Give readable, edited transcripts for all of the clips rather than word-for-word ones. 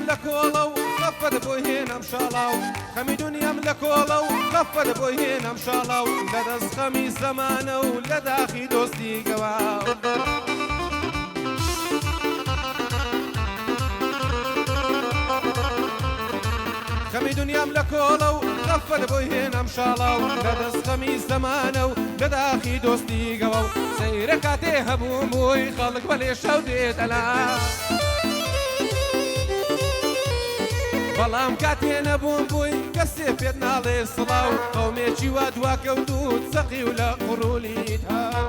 لە کۆڵە و غەفەت بۆی هێنم شاڵا و خەمی دونیام لە کۆڵە و غەفەت بۆی هێنم شاڵا و لە دەست خەمی زەمانە و لە داخی دۆستی گەوا خەمی دنیام لە کۆڵە و غەفەت بۆی هێنم شاڵا و لە دەست خەمی زەمانە و لە داخی دۆستی گەوە و سەیرە کاتێ هەبووم بووی خەڵک بەلێ شەو دێتەلا بەڵام کاتێ نەبووم بووی کەسێ پێت ناڵێ سڵاو قەومێکی وا دواکەوتوت سەقی و لە قوڕولیت هاو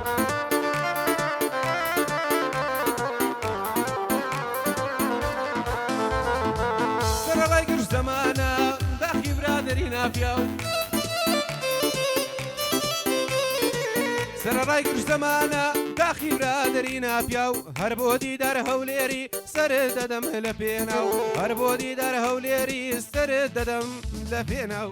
سەرەڕای گشت زەمانە داخی برادری ناپیاو سەرەڕای گشت زەمانە داخی برادری ناپیاو هەر بۆ دیدار هەولێری سەرت دەدەم لە پێناو هەر بۆ دیدار هەولێری سەرت دەدەم لە پێناو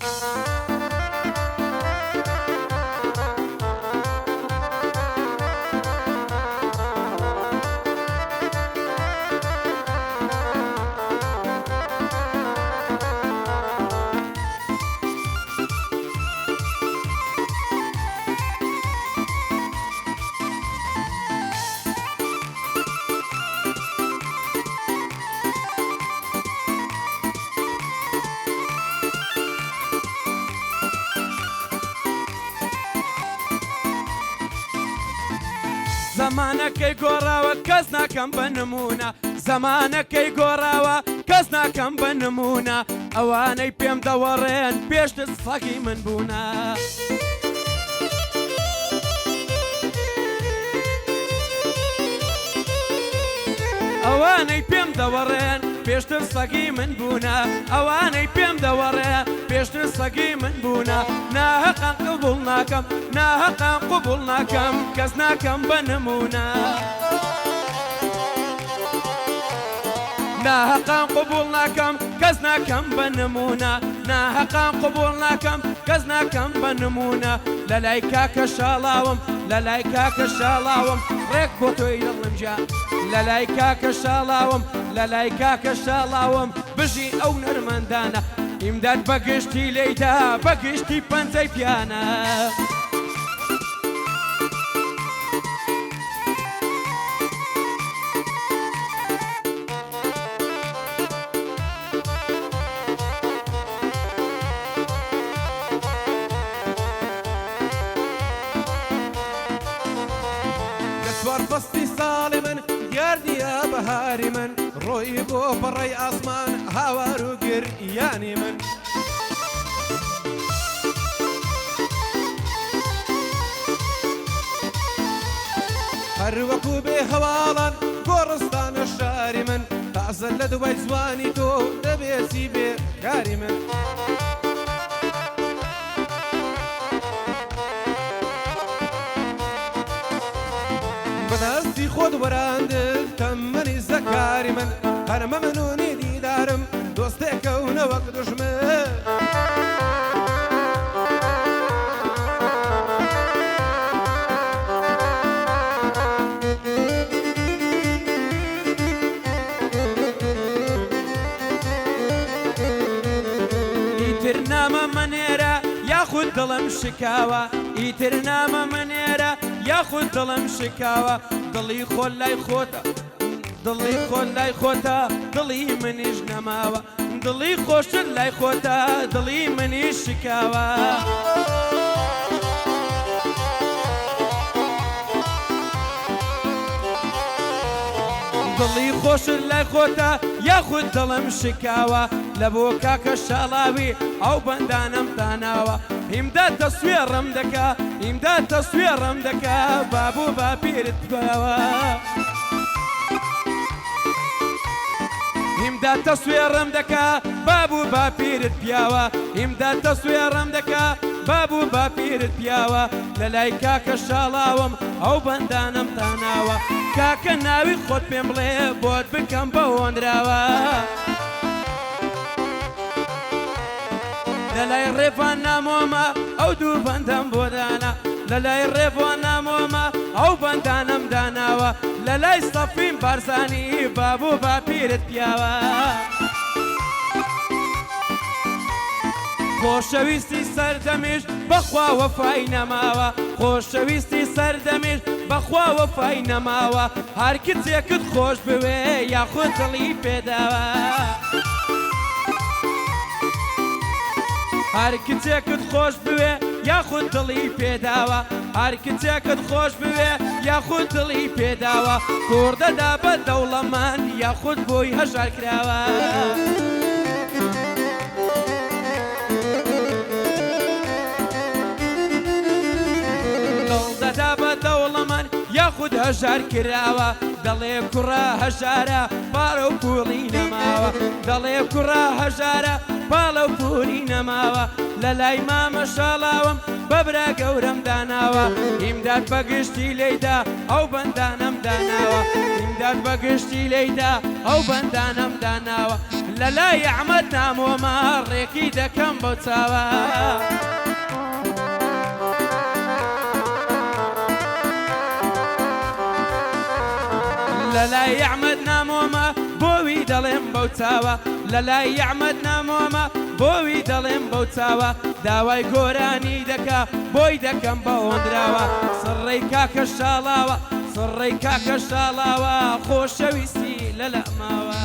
زەمانەکەی گۆڕاوە کەس ناکەم بە نمونە زەمانەکەی گۆڕاوە کەس ناکەم بە نمونە ئەوانەی پێم دەوەڕێن پێشتر سەگی من بوونە ئەوانەی پێم دەوەڕێن پێشتر سەگی من بوونە ئەوانەی پێم دەوەڕێن پێشتر سەگی من بوونە ناهەقان قبوڵ ناکەم ناهەقان قبوڵ ناکەم کەس ناکەم بە نمونە ناهەقان قبوڵ ناکەم کەس ناکەم بە نمونە ناهەقان قبوڵ ناکەم کەس ناکەم بە نمونە لە لای کاکە شاڵاوم لە لای کاکە شاڵاوم ڕێک بۆ تۆی دڵم جا لە لای کاکە شاڵاوم لە لای کاکە شاڵاوم بژی ئەو نەرمەندانە ئیمداد بەگشتی لێیدا بەگشتی پەنجەی پیانە سوار فەستی ساڵی من یاردیە بەهاری من ڕۆی بۆ بەڕێی ئاسمان هاوار و گریانی من هەر وەکو بێ هەواڵان گۆڕستانە شاری من تازە لە دوای جوانی تۆ دەبێتی بێ کاری من بەدەستی خۆت وەراندت تەمەنی زەکاری من هەرمە منونی دیدارم دۆستێکەونە وەک دوژمن ئیتر نامە منێرە یاخود دڵم شکاوە ئیتر نامە منێرە یاخود دڵم شکاوە دڵی خۆت لای خۆتە دڵی خۆت لای خۆتە دڵی منیش نەماوە دڵی خۆشت لای خۆتە دڵی منیش شکاوە دڵی خۆشت لای خۆتە یاخود دڵم شکاوە لە بۆ کاکە شاڵاوی ئەو بەندانم داناوە هیمدا تەسوێڕم دەکا هیمدا تەسوێڕم دەکا بابوو باپیرت باوە هیمدا تەسوێڕم دەکا بابوو باپیرت پیاوە هیمدا تەسوێڕم دەکا بابوو باپیرت پیاوە لە لای کاکە شاڵاوم ئەو بەندانم داناوە کاکە ناوی خۆت پێم بڵێ بۆت بکەم بە هۆنراوە لە لای ڕێفان نامۆمە ئەو دوو بەندەم بۆ دانا لە لای ڕێفان نامۆمە ئەو بەندانم داناوە لە لای سەفین بارزانی بابوو باپیرت پیاوە خۆشەویستی سەردەمیش بەخوا وەفای نەماوە خۆشەویستی سەردەمیش بەخوا وەفای نەماوە هەر کچێکت خۆش بوێ یاخود دڵی پێداوە هەر کچێکت خۆش بوێ یاخود دڵی پێداوە هەر کچێکت خۆش بوێ یاخود دڵی پێداوە کوردەدا بە دەوڵەمەند یاخود بۆی هەژار کراوە دڵدەدا بە دەوڵەمەند یاخود هەژار کراوە دەڵێ کوڕە هەژارە پاڵە و پوڵی نەماوە دەڵێ کوڕە هەژارە پاڵە و پوڵی نەماوە لە لای مامە شاڵاوم بەبرا گەورەم داناوە ئیمداد بەگشتی لێیدا ئەو بەندانەم داناوە ئیمداد بەگشتی لێیدا ئەو بەندانەم داناوە لە لای ئەحمەد نامۆمە ڕێکی دەکەم بۆ چاوە لە لای ئەحمەد نامۆمە بۆوی دەڵێم بەو چاوە لە لای ئەحمەد نامۆمە بۆوی دەڵێم بەو چاوە داوای گۆرانی دەکا بۆی دەکەم بە هۆندراوە سڕێی کاکە شاڵاوە سڕێی کاکە شاڵاوە خۆشەویستی لە لەماوە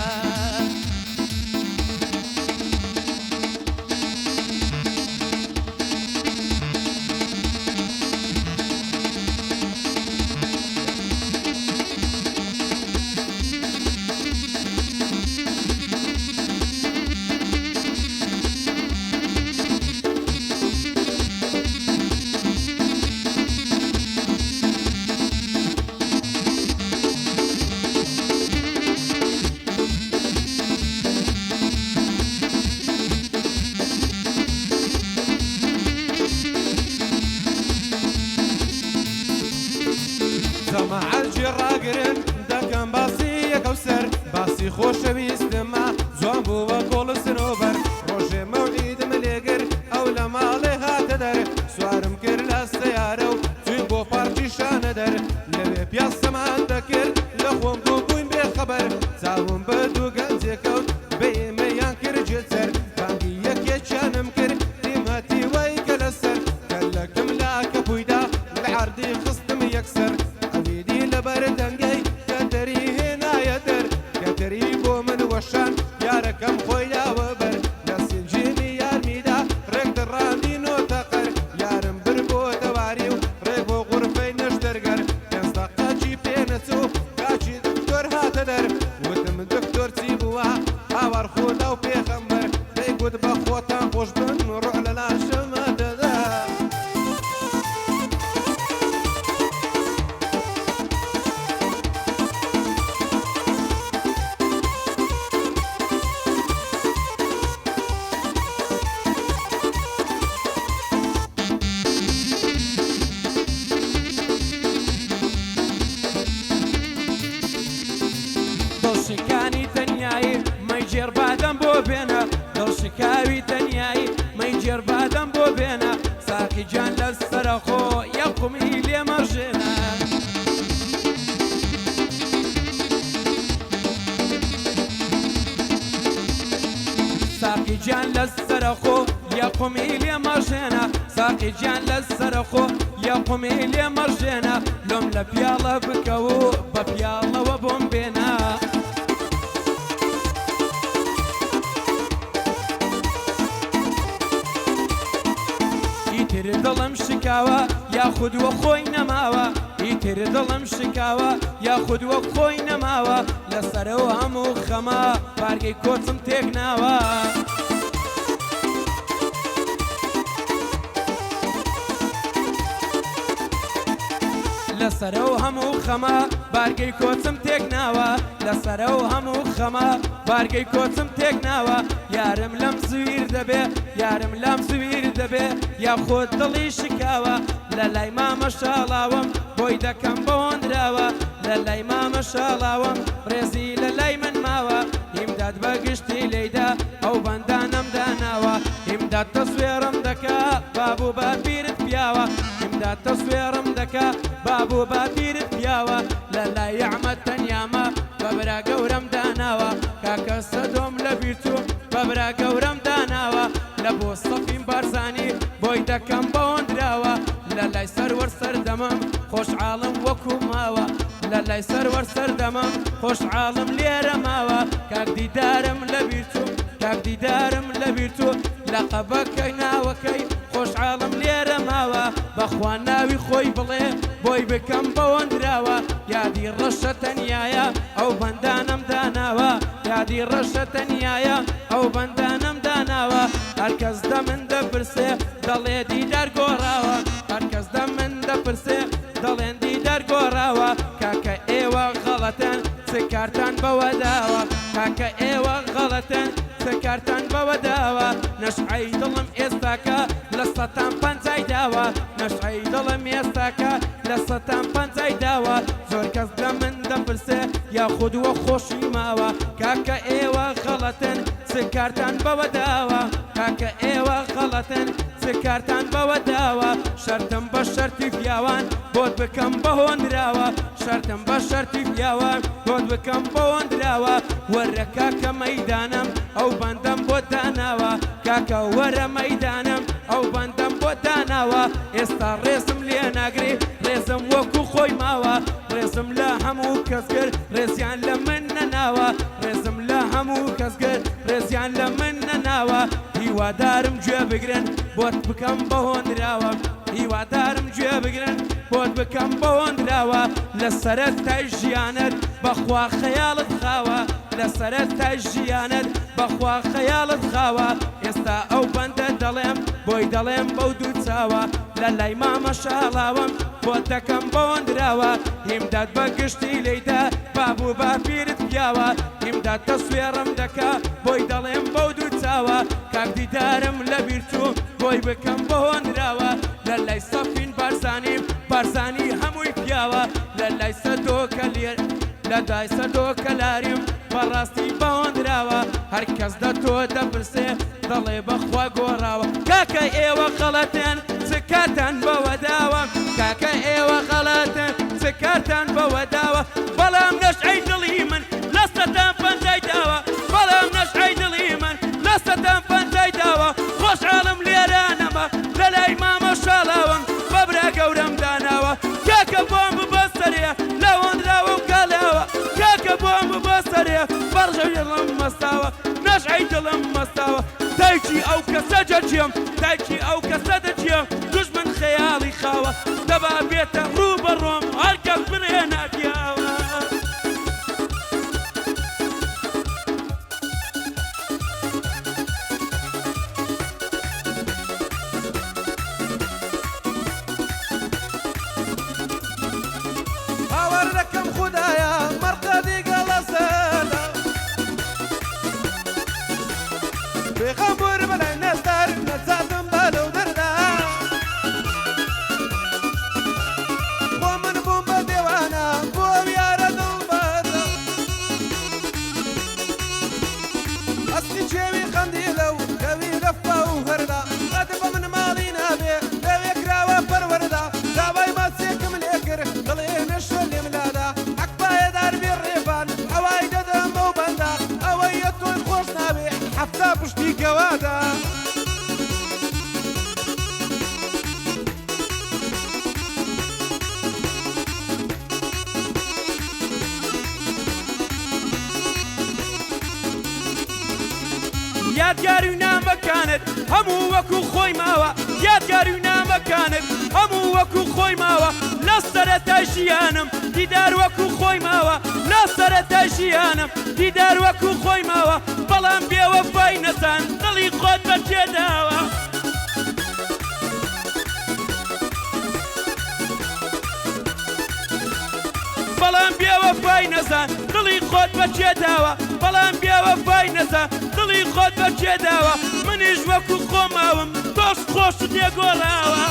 جەماعەتی ڕاگرن دەکەم باسی یەکەوسەر باسی خۆشەویستمە جوان بووە گۆڵ و سنۆبەر ڕۆژێ مەوعیدم لێگر ئەو لە ماڵێ هاتە دەر سوارم کرد لە سەیارە و چوین بۆ پارکی شانە دەر لەوێ پیاسەمان دەکرد لە خۆم بووبووین بێخەبەر چاوم بە دوو گەنجێکەوت بە ئێمەیان کرد جێسەر بانگی یەکێکیانم کرد قیمەتی وای کە لەسەر کەلەکەم لا کەپوویدا لە عەردی خستم یەکسەر بەردەنگەی کەتەری هێنایە دەر کەتەری بۆ من وەشان یارەکەم خۆی داوە بەر لە سنجینی یارمیدا ڕێک دڕاندی نۆتەقەر یارم بر بۆ دەواری و ڕێک بۆ غورفەی نەشتەرگەر پێنج دەقەچی پێ نەچوو کاچی دکتۆر هاتە دەر وتم دکتۆر چی بووە هاوار خۆدا و پێغەمبەر دەیگوت بە خۆتان خۆش بن ڕۆح لە لاشەمە دەدا دڵشکانی تەنیایی مەی جێربادەم بۆ بێنە دڵشکاوی تەنیایی مەی جێربادەم بۆ بێنە ساقی جان لە سەرەخۆ یەقمی لێمەژێنە ساقی جان لە سەرەخۆ یەقمی لێمەژێنە ساقی جان لە سەرەخۆ یەقمی لێمەژێنە لۆم لە پیاڵە بکەوە بە پیاڵەوە بۆم بێنە ئیتر دڵم شکاوە یاخود وە خۆی نەماوە ئیتر دڵم شکاوە یاخود وە خۆی نەماوە لەسەرەوە هەموو خەمە بارگەی کۆچم تێک ناوە لەسەرە و هەموو خەمە بارگەی کۆچم تێک ناوە لەسەرە و هەموو خەمە بارگەی کۆچم تێک ناوە یارم لەم زویر دەبێ یارم لەم زویر دەبێ یا خۆت دڵی شکاوە لە لای مامە شاڵاوم بۆی دەکەم بە هۆندراوە لە لای مامە شاڵاوم ڕێزی لە لای من ماوە ئیمداد بەگشتی لێیدا ئەو بەندانەم داناوە ئیمداد تەسوێڕم دەکا بابوو باپیرت پیاوە ئیمداد تەسوێڕم دەکا بابوو باپیرت پیاوە لە لای ئەحمەد تەنیامە بەبرا گەورەم داناوە کاکە سەدۆم لە بیرچوو بەبرا گەورەم داناوە لە بۆ سەفین بارزانی بۆی دەکەم بەوەندراوە لە لای سەروەر سەردەمەم خۆشحاڵم وەکو ماوە لە لای سەروەر سەردەمەم خۆشحاڵم لێرە ماوە کاک دیدارم لەبیر چوو کاک دیدارم لەبیر چوو لەقەبەکەی ناوەکەی خۆشحاڵم لێرە ماوە بەخوا ناوی خۆی بڵێ بۆی بکەم بەوەندراوە یادی ڕەشە تەنیایە ئەو بەندانم داناوە یادی ڕەشە تەنیایە ئەو بەندانم داناوە هەرکەس دە من دەپرسێ دەڵێ دیدار گۆڕاوە هەرکەس دە من دەپرسێ دەڵێن دیدار گۆڕاوە کاکە ئێوە غەڵەتەن چ کارتان بەوە داوە کاکە ئێوە غەڵەتەن چ کارتان بەوە داوە نەشعەی دڵم ئێستاکە لە سەتان پەنجای داوە نەشعەی دڵم ئێستاکە لە سەتان پەنجای داوە زۆر کەس لە من دەپرسێ یاخود وە خۆشی ماوە کاکە ئێوە غەڵەتەن چ کارتان بەوە داوە کاکە ئێوە غەڵەتەن چ کارتان بەوە داوە شەرتم بە شەرتی پیاوان بۆت بکەم بەهۆنراوە شەرتم بە شەرتی پیاوان بۆت بکەم بەهۆنراوە وەرە کاکە مەیدانم ئەو بەندەم بۆ داناوە کاکە وەرە مەیدانم ئەو بەندەم بۆ داناوە ئێستا ڕێزم لێ ناگری ڕێزم وەکو خۆی ماوە ڕێزم لە هەموو کەسگر ڕێزیان لە من نەناوە ڕێزم لە هەموو کەسگر ڕێزیان لە من نەناوە هیوادارم گوێ بگرن بۆت بکەم بەهۆنراوە هیوادارم گوێ بگرن بۆت بکەم بەهۆنراوە لە سەرەتای ژیانت بەخوا خەیاڵت خاوە لە سەرەتای ژیانت بەخوا خەیاڵت خاوە ئێستا ئەو بەندە دەڵێم بۆی دەڵێم بەو دوو چاوە لە لای مامە شاڵاوم بۆت دەکەم بەوەندراوە هیمداد بە گشتی لێیدا بابوو باپیرت پیاوە هیمداد تەسوێڕم دەکا بۆی دەڵێم بەو دوو چاوە کاک دیدارم لەبیر چوو بۆی بکەم بەهۆنراوە لە لای سەفین بارزانی هەمووی پیاوە لە لای سەدۆکە لێر لە دای سەدۆکە لاریم بەڕاستی بەهۆنراوە هەرکەس دە تۆ دەپرسێ دەڵێ بەخوا گۆڕاوە کاکە ئێوە غەڵەتەن چ کارتان بەوە داوە کاکە ئێوە غەڵەتەن چ کارتان بەوە داوە بەڵام نەشعەی دڵی من لە سەتان پەنجای داوە بەڵام نەشعەی دڵی من لە سەتان پەنجای داوە خۆشحاڵم لێرانەمە لە لای مامە شاڵاوم بەبرا گەورەم داناوە کاکە بۆم ببەسەرێ لەوەندراوە و کالاوە کاکە بۆم ببەسەرێ بەڕژەوی دڵم مەستاوە نەشعەی دڵم مەستاوە دایکی ئەو کەسە جەجێم دایکی ئەو کەسە دەجێم دوژمن خەیاڵی خاوە دەبا بێتە ڕوو بەڕۆم هەرکەس بنێنە پیاوە باوەڕەکەم خودایە مەرقەدی گەڵە سەردا بێغەم بوور بەلای نەستەر نەجاتم بەلەو دەردا بۆ من بووم بە دێوانە بۆ یارە دڵبەرە ئەستی چێوی خەندیلە و دەوی لەفا و هەردا ڕەتە بە من ماڵی نابێ لەوێ کراوە پەروەردا داوای ماچێکم لێ کرد دڵێ نەشە لێم لادا حەق پایەدار بێ ڕێبان ئەوای دەدەم بەو بەندا ئەوەی یە تۆی خۆش نابێ حەفتا پشتی کەوادا یادگاری و نامەکانت هەموو وەکو خۆی ماوە یادگاری و نامەکانت هەموو وەکو خۆی ماوە لە سەرەتای ژیانم دیدار وەکو خۆی ماوە لە سەرەتای ژیانم دیدار وەکو خۆی ماوە بەڵام بێوەفای نەزان دڵی خۆت بەجێداوە بەڵام بێوەفای نەزان دڵی خۆت بەجێداوە بەڵام بێوەفای نەزان دڵی خۆت بەجێداوە منیش وەکو خۆماوم تۆش خۆشت لێگۆڕاوە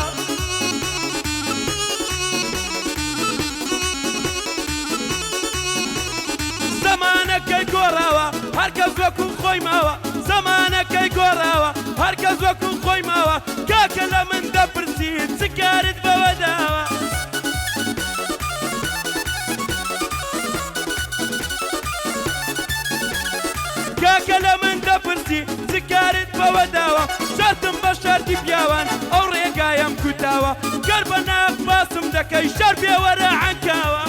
زەمانەکەی گۆڕاوە هەرکەس وەکو خۆی ماوە زەمانەکەی گۆڕاوە هەرکەس وەکو خۆی ماوە کاکە لە من دەپرسی چ کارت بەوە داوە کاکە لە من دەپرسی چ کارت بەوە وداوە شەرتم بە شەرتی پیاوان ئەو ڕێگایم کوتاوە گەر بە ناق باسم دەکەی شەر بێوەرە عەنکاوە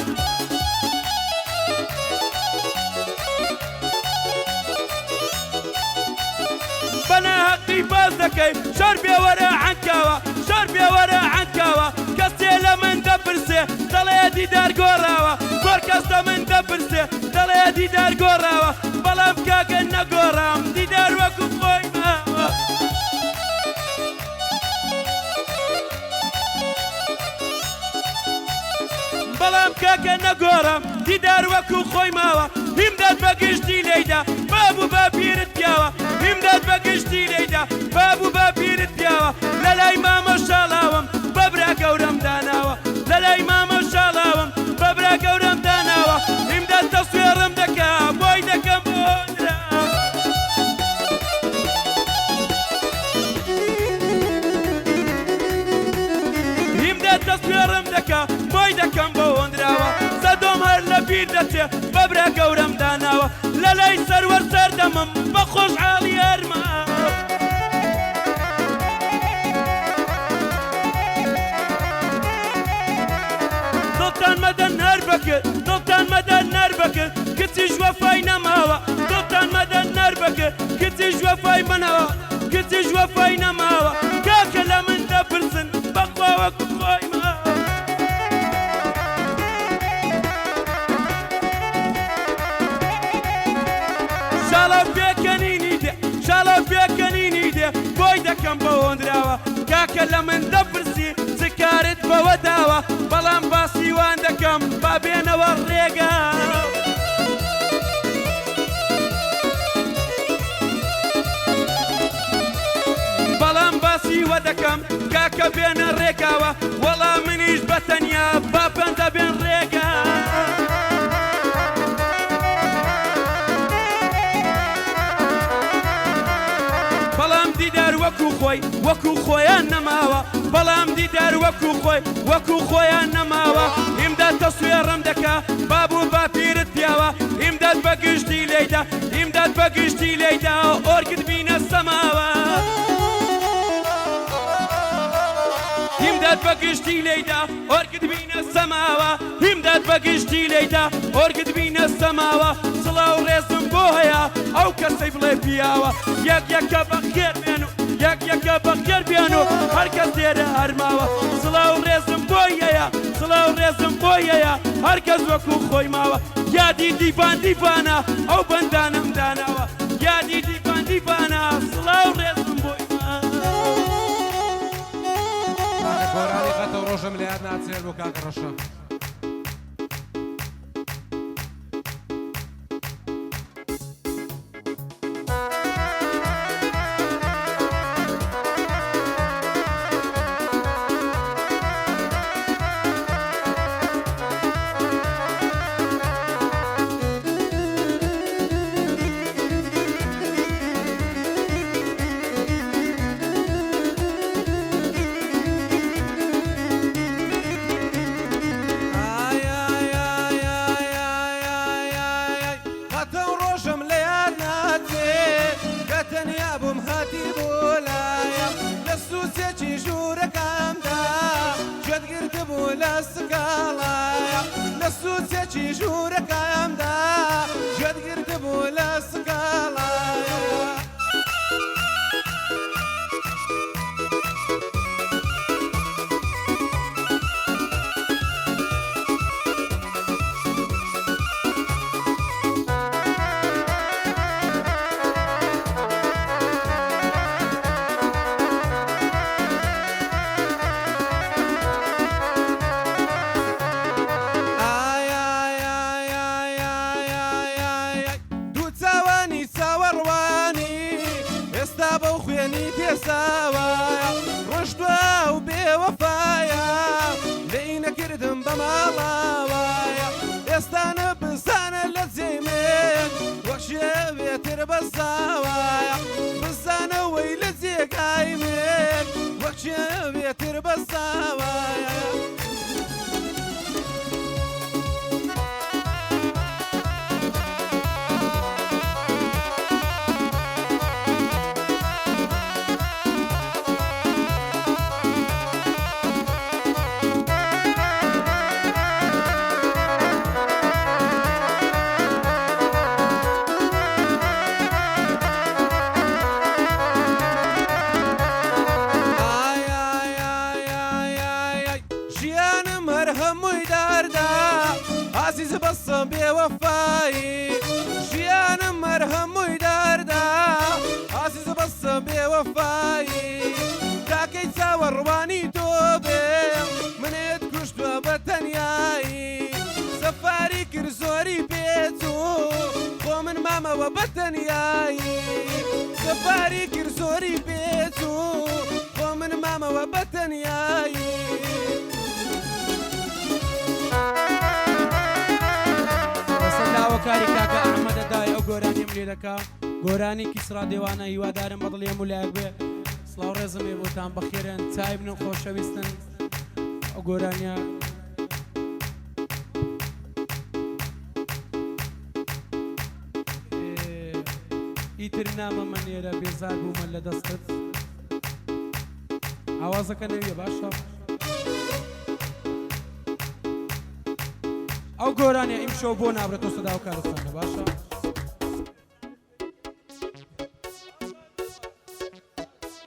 بەنا حەقی باز دەکەی شەر بێوەرە عەنکاوە شەر بێوەرە عەنکاوە کەسێ لە من دەپرسێ دەڵێ دیدار گۆڕاوە گۆر کەس لە من دەپرسێ دەڵێ دیدار گۆڕاوە بەڵام کاکە نەگۆڕام دیدار وەکو خۆی ماوە بەڵام کاکە نەگۆڕام دیدار وەکو خۆی ماوە هیمداد بە گشتی لێیدا بابوو بە پیرت پیاوە هیمداد بە گشتی لێیدا بابوو بە پیرت پیاوە لە لای مامە شاڵاوم بەبرا گەورەم داناوە لە لای مامە شاڵاوم بەبرا گەورەم داناوە هیمداد تەسوێڕم دەکا بۆی دەکەم بۆدرا هیمداد تەسوێڕم دەکا بۆی دەکەم بۆ هۆندراوە سەدۆم هەر لە بیر دەچێ بەبرا گەورەم داناوە لە لای سەروەر سەردەمم بە خۆشحاڵی هەرما دڵتان مەدەن هەر بکرد دڵتان مەدەن هەر بکرد کچیش وەفای نەماوە دڵتان مەدەن هەر بکرد کچیش وەفای منەوە کچیش وەفای نەماوە کاکە لە من دەپرسن بەخوا وەکو خۆی ماوە شاڵە پێکەنینی دێ شاڵە پێکەنینی دێ بۆی دەکەم بە هۆندراوە کاکە لە من دەپرسی چ کارت بەوە داوە بەڵام باسی وان دەکەم با بێنەوە ڕێگا بەڵام باسی وە دەکەم کاکە بێنە ڕێگاوە وەڵام منیش بەتەنیا با پەندە بێن ڕێگا بەڵام دیدار وەکو خۆی وەکو خۆیان نەماوە بەڵام دیدار وەکو خۆی وەکو خۆیان نەماوە هیمداد تەسوێڕم دەکا بابوو با پیرت پیاوە هیمداد بە گشتی لێیدا هیمداد بە گشتی لێیدا ئۆرگت بینە سەماوە هیمداد بە گشتی لێیدا ئۆرگت بینە سەماوە هیمداد بە گشتی لێیدا ئۆرگت بینە سەماوە سڵاو ڕێزم بۆ هەیە ئەو کەسەی بڵێ پیاوە یەک یەکە بەخێر بێن و یەک یەکە بەخێر بێن و هەر کەس لێرە هەرماوە سڵاو ڕێزم بۆی هەیە سڵاو ڕێزم بۆی هەیە هەر کەس وەکو خۆی ماوە یادی دیفان دیفانە ئەو بەندانم داناوە یادی دیفان دیفانە سڵاو ڕێزم بۆی گۆرانی قەتە و ڕۆژەم لە یاد ناچێت بۆ کاکە ڕەشە سوچێکی ژوورەکەمدا گوێت گرتبوو لە سکاڵایە ڕۆژدوە و بێوەفایە لێی نەکردم بە ماڵاوایە ئێستانە بزانە لە جێمێن وەشێ بێتر بەساوایە بزانەوەی لە جێگای من وەکشێ بێتر بەساوایە بەستم بێوەفایی ژیانم مەرهەمووی داردا ئازیز بەستم بێوەفایی تاکەی چاوەڕوانی تۆ بێ منێت کوشتووە بە تەنیایی سەفاری کرد زۆری پێچوو خۆ من مامەوە بە تەنیایی سەفاری کرد زۆری پێچوو خۆ من مامەوە بە تەنیایی کاری کاکە ئەحمەدە دای ئەو گۆرانیم لێ دەکا گۆرانی کیسرا دێوانە هیوادارم بەدڵێم و لایەک بێ سڵاو ڕێزمێ بۆتان بەخێرن چای بنن خۆشەویستن ئەو گۆرانیە ئیتر نامە منێرە بێزار بوومە لە دەستت ئاوازەکە نەویە باشە ئەو گۆرانیە ئیم شەو بۆ نابرێتەوە سەدا و کارستانە باشە